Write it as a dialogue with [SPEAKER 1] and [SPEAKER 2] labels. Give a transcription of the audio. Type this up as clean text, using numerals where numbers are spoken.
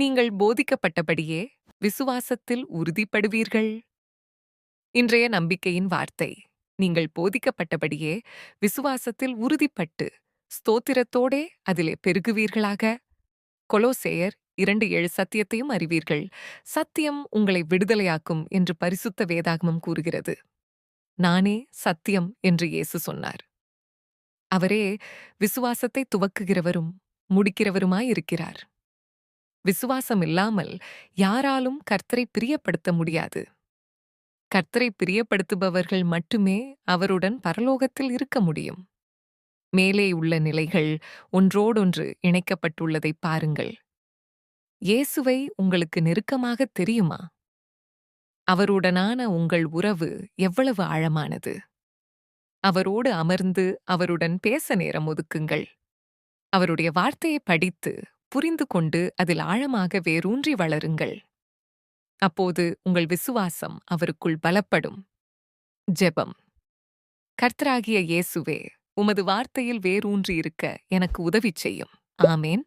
[SPEAKER 1] நீங்கள் போதிக்கப்பட்டபடியே விசுவாசத்தில் உறுதிப்படுவீர்கள். இன்றைய நம்பிக்கையின் வார்த்தை. நீங்கள் போதிக்கப்பட்டபடியே விசுவாசத்தில் உறுதிப்பட்டு ஸ்தோத்திரத்தோடே அதிலே பெருகுவீர்களாக. கொலோசேயர் 2:7 சத்தியத்தையும் அறிவீர்கள், சத்தியம் உங்களை விடுதலையாக்கும் என்று பரிசுத்த வேதாகமம் கூறுகிறது. நானே சத்தியம் என்று இயேசு சொன்னார். அவரே விசுவாசத்தை துவக்குகிறவரும் முடிக்கிறவருமாயிருக்கிறார். விசுவாசம் இல்லாமல் யாராலும் கர்த்தரை பிரியப்படுத்த முடியாது. கர்த்தரை பிரியப்படுத்துபவர்கள் மட்டுமே அவருடன் பரலோகத்தில் இருக்க முடியும். மேலே உள்ள நிலைகள் ஒன்றோடொன்று இணைக்கப்பட்டுள்ளதை பாருங்கள். இயேசுவை உங்களுக்கு நெருக்கமாக தெரியுமா? அவருடனான உங்கள் உறவு எவ்வளவு ஆழமானது? அவரோடு அமர்ந்து அவருடன் பேச நேரம் ஒதுக்குங்கள். அவருடைய வார்த்தையை படித்து புரிந்து கொண்டு அதில் ஆழமாக வேரூன்றி வளருங்கள். அப்போது உங்கள் விசுவாசம் அவருக்குள் பலப்படும். ஜெபம். கர்த்தராகிய இயேசுவே, உமது வார்த்தையில் வேரூன்றி இருக்க எனக்கு உதவி செய்யும். ஆமேன்.